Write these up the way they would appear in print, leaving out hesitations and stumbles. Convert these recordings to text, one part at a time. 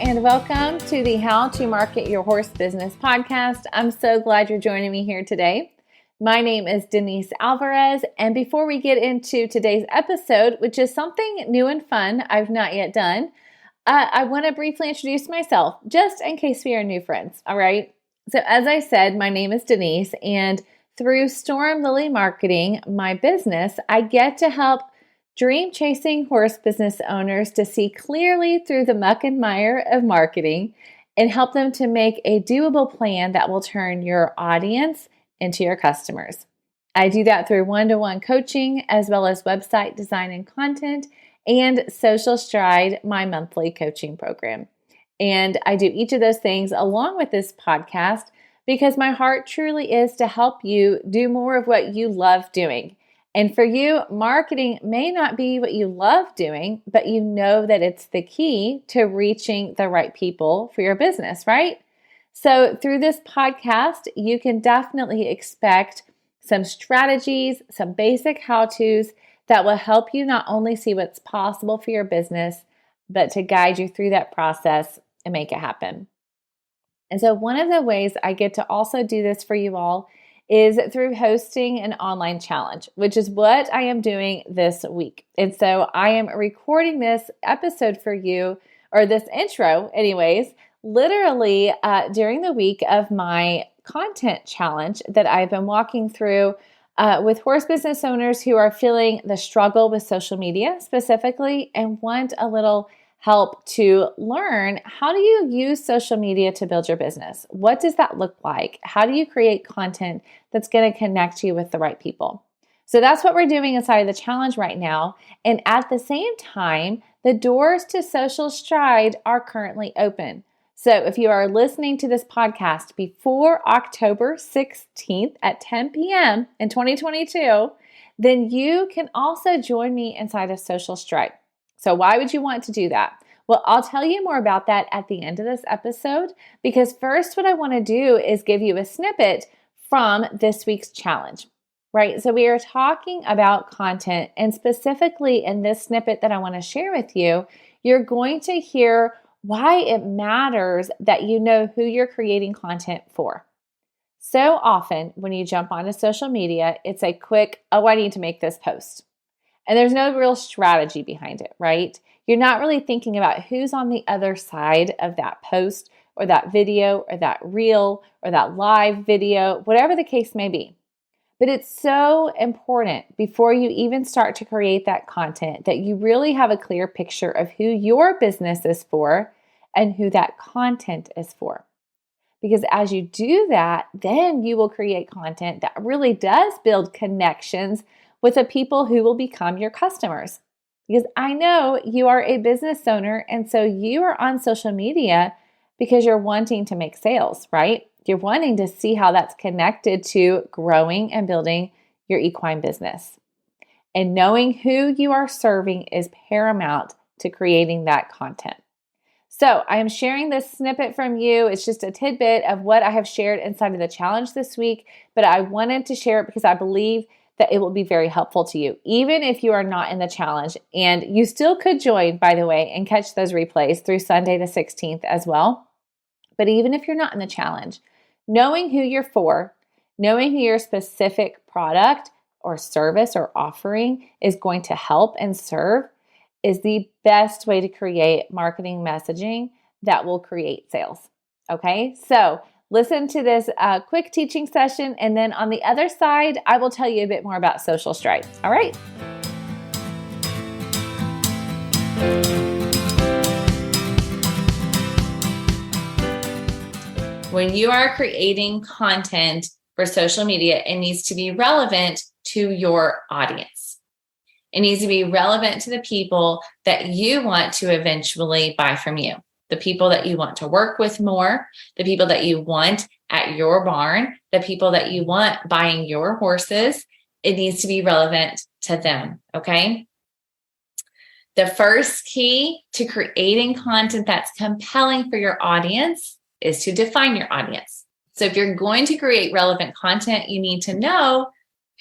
and welcome to the How to Market Your Horse Business podcast. I'm so glad you're joining me here today. My name is Denise Alvarez, and before we get into today's episode, which is something new and fun I've not yet done, I want to briefly introduce myself, just in case we are new friends, all right? So as I said, my name is Denise, and through Storm Lily Marketing, my business, I get to help dream-chasing horse business owners to see clearly through the muck and mire of marketing and help them to make a doable plan that will turn your audience into your customers. I do that through one-to-one coaching, as well as website design and content, and Social Stride, my monthly coaching program. And I do each of those things along with this podcast because my heart truly is to help you do more of what you love doing. And for you, marketing may not be what you love doing, but you know that it's the key to reaching the right people for your business, right? So through this podcast, you can definitely expect some strategies, some basic how-tos that will help you not only see what's possible for your business, but to guide you through that process and make it happen. And so one of the ways I get to also do this for you all is through hosting an online challenge, which is what I am doing this week. And so I am recording this episode for you, or this intro anyways, literally during the week of my content challenge that I've been walking through with horse business owners who are feeling the struggle with social media specifically and want a little help to learn, how do you use social media to build your business? What does that look like? How do you create content that's going to connect you with the right people? So that's what we're doing inside of the challenge right now. And at the same time, the doors to Social Stride are currently open. So if you are listening to this podcast before October 16th at 10 p.m. in 2022, then you can also join me inside of Social Stride. So why would you want to do that? Well, I'll tell you more about that at the end of this episode, because first what I want to do is give you a snippet from this week's challenge, right? So we are talking about content, and specifically in this snippet that I want to share with you, you're going to hear why it matters that you know who you're creating content for. So often when you jump onto social media, it's a quick, oh, I need to make this post. And there's no real strategy behind it, right? You're not really thinking about who's on the other side of that post or that video or that reel or that live video, whatever the case may be. But it's so important before you even start to create that content that you really have a clear picture of who your business is for and who that content is for. Because as you do that, then you will create content that really does build connections with the people who will become your customers. Because I know you are a business owner, and so you are on social media because you're wanting to make sales, right? You're wanting to see how that's connected to growing and building your equine business. And knowing who you are serving is paramount to creating that content. So I am sharing this snippet from you. It's just a tidbit of what I have shared inside of the challenge this week, but I wanted to share it because I believe that it will be very helpful to you, even if you are not in the challenge. And you still could join, by the way, and catch those replays through Sunday the 16th as well. But even if you're not in the challenge, knowing who you're for, knowing who your specific product or service or offering is going to help and serve is the best way to create marketing messaging that will create sales. Okay, so listen to this quick teaching session, and then on the other side, I will tell you a bit more about Social Stride. All right. When you are creating content for social media, it needs to be relevant to your audience. It needs to be relevant to the people that you want to eventually buy from you. The people that you want to work with more, the people that you want at your barn, the people that you want buying your horses, it needs to be relevant to them, okay? The first key to creating content that's compelling for your audience is to define your audience. So if you're going to create relevant content, you need to know,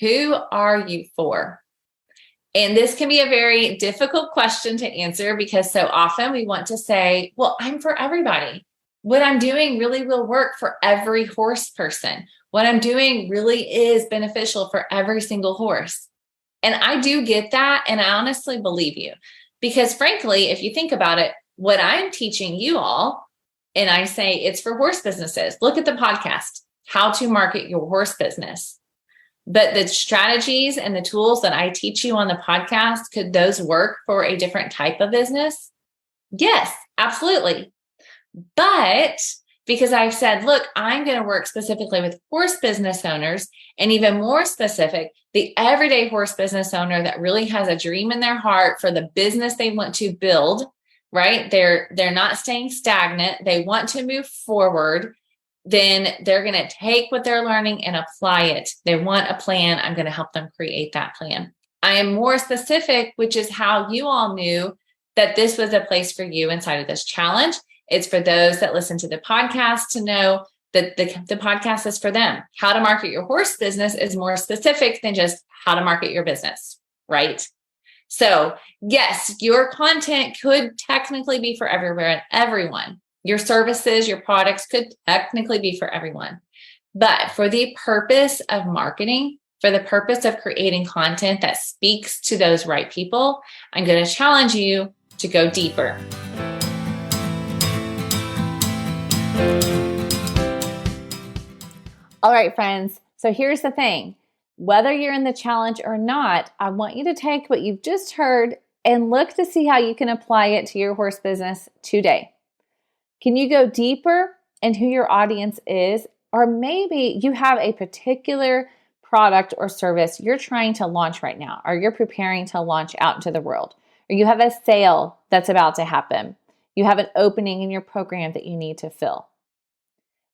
who are you for? And this can be a very difficult question to answer because so often we want to say, well, I'm for everybody. What I'm doing really will work for every horse person. What I'm doing really is beneficial for every single horse. And I do get that. And I honestly believe you because frankly, if you think about it, what I'm teaching you all, and I say it's for horse businesses, look at the podcast, how to market your horse business. But the strategies and the tools that I teach you on the podcast, could those work for a different type of business? Yes, absolutely. But because I've said, look, I'm going to work specifically with horse business owners, and even more specific, the everyday horse business owner that really has a dream in their heart for the business they want to build, right? They're not staying stagnant. They want to move forward. Then they're going to take what they're learning and apply it. They want a plan. I'm going to help them create that plan. I am more specific, which is how you all knew that this was a place for you inside of this challenge. It's for those that listen to the podcast to know that the podcast is for them. How to market your horse business is more specific than just how to market your business, right? So yes, your content could technically be for everywhere and everyone. Your services, your products could technically be for everyone. But for the purpose of marketing, for the purpose of creating content that speaks to those right people, I'm going to challenge you to go deeper. All right, friends. So here's the thing. Whether you're in the challenge or not, I want you to take what you've just heard and look to see how you can apply it to your horse business today. Can you go deeper in who your audience is? Or maybe you have a particular product or service you're trying to launch right now, or you're preparing to launch out into the world, or you have a sale that's about to happen. You have an opening in your program that you need to fill.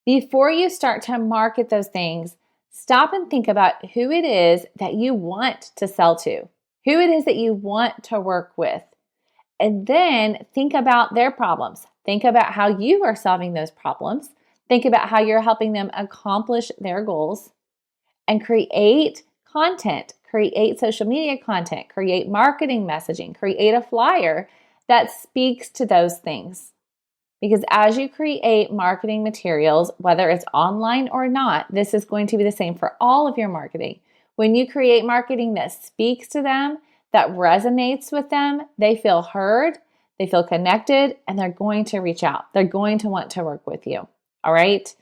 Before you start to market those things, stop and think about who it is that you want to sell to, who it is that you want to work with, and then think about their problems. Think about how you are solving those problems. Think about how you're helping them accomplish their goals, and create content, create social media content, create marketing messaging, create a flyer that speaks to those things. Because as you create marketing materials, whether it's online or not, this is going to be the same for all of your marketing. When you create marketing that speaks to them, that resonates with them, they feel heard, they feel connected, and they're going to reach out. They're going to want to work with you. All right?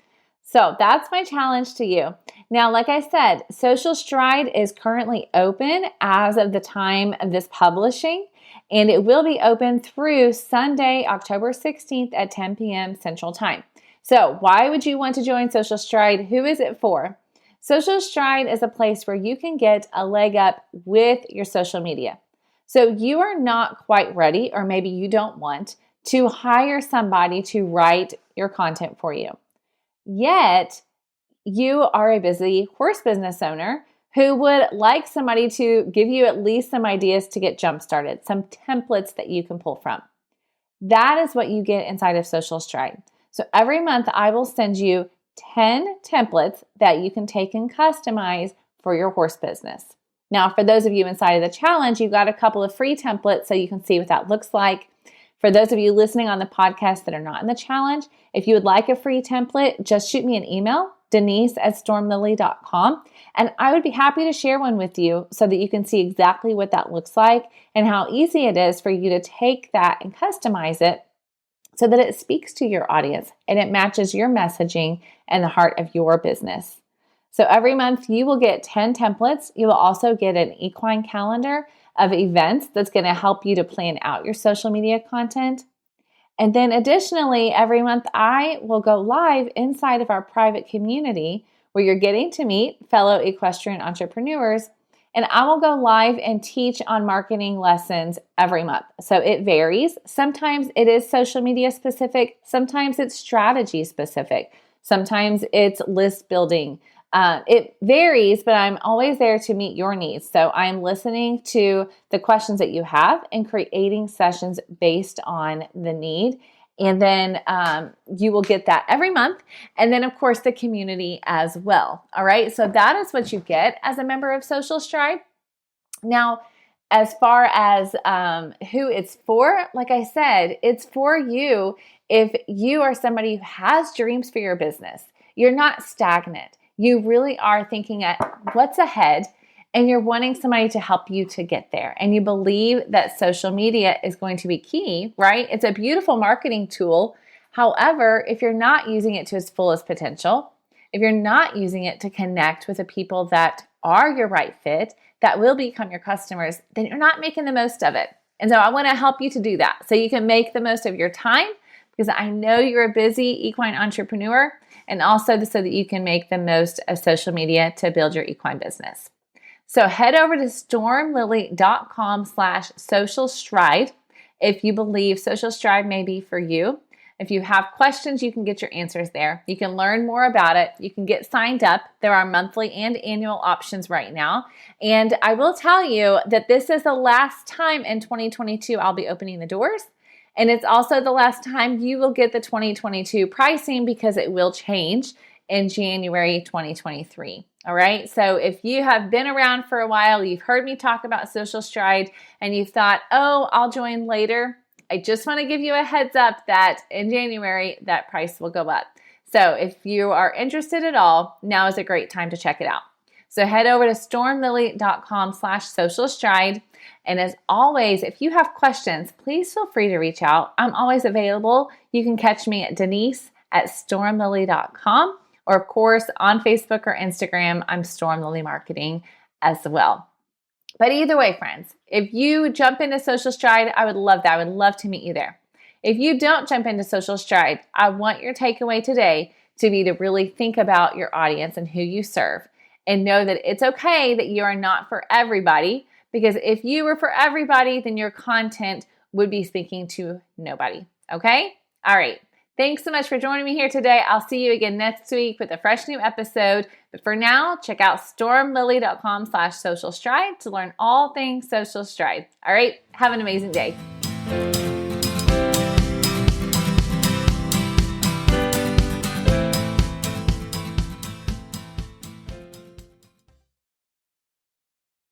So that's my challenge to you. Now, like I said, Social Stride is currently open as of the time of this publishing, and it will be open through Sunday, October 16th at 10 p.m. Central Time. So why would you want to join Social Stride? Who is it for? Social Stride is a place where you can get a leg up with your social media. So you are not quite ready, or maybe you don't want to hire somebody to write your content for you. Yet, you are a busy horse business owner who would like somebody to give you at least some ideas to get jump started, some templates that you can pull from. That is what you get inside of Social Stride. So every month I will send you 10 templates that you can take and customize for your horse business. Now, for those of you inside of the challenge, you've got a couple of free templates so you can see what that looks like. For those of you listening on the podcast that are not in the challenge, if you would like a free template, just shoot me an email, denise@stormlily.com, and I would be happy to share one with you so that you can see exactly what that looks like and how easy it is for you to take that and customize it so that it speaks to your audience and it matches your messaging and the heart of your business. So every month you will get 10 templates. You will also get an equine calendar of events that's going to help you to plan out your social media content. And then additionally, every month I will go live inside of our private community where you're getting to meet fellow equestrian entrepreneurs. And I will go live and teach on marketing lessons every month. So it varies. Sometimes it is social media specific. Sometimes it's strategy specific. Sometimes it's list building. It varies, but I'm always there to meet your needs. So I'm listening to the questions that you have and creating sessions based on the need. And then you will get that every month. And then, of course, the community as well. All right. So that is what you get as a member of Social Stride. Now, As far as who it's for, like I said, it's for you if you are somebody who has dreams for your business. You're not stagnant. You really are thinking at what's ahead, and you're wanting somebody to help you to get there. And you believe that social media is going to be key, right? It's a beautiful marketing tool. However, if you're not using it to its fullest potential, if you're not using it to connect with the people that are your right fit, that will become your customers, then you're not making the most of it. And so I want to help you to do that so you can make the most of your time, because I know you're a busy equine entrepreneur, and also so that you can make the most of social media to build your equine business. So head over to stormlily.com/social stride if you believe social stride may be for you. If you have questions, you can get your answers there. You can learn more about it. You can get signed up. There are monthly and annual options right now. And I will tell you that this is the last time in 2022 I'll be opening the doors. And it's also the last time you will get the 2022 pricing, because it will change in January 2023. All right. So if you have been around for a while, you've heard me talk about Social Stride, and you thought, oh, I'll join later, I just want to give you a heads up that in January, that price will go up. So if you are interested at all, now is a great time to check it out. So head over to stormlily.com/social stride. And as always, if you have questions, please feel free to reach out. I'm always available. You can catch me at denise@stormlily.com, or of course on Facebook or Instagram, I'm Storm Lily Marketing as well. But either way, friends, if you jump into Social Stride, I would love that. I would love to meet you there. If you don't jump into Social Stride, I want your takeaway today to be to really think about your audience and who you serve, and know that it's okay that you are not for everybody, because if you were for everybody, then your content would be speaking to nobody. Okay? All right. Thanks so much for joining me here today. I'll see you again next week with a fresh new episode. But for now, check out stormlily.com/social stride to learn all things Social Stride. All right. Have an amazing day.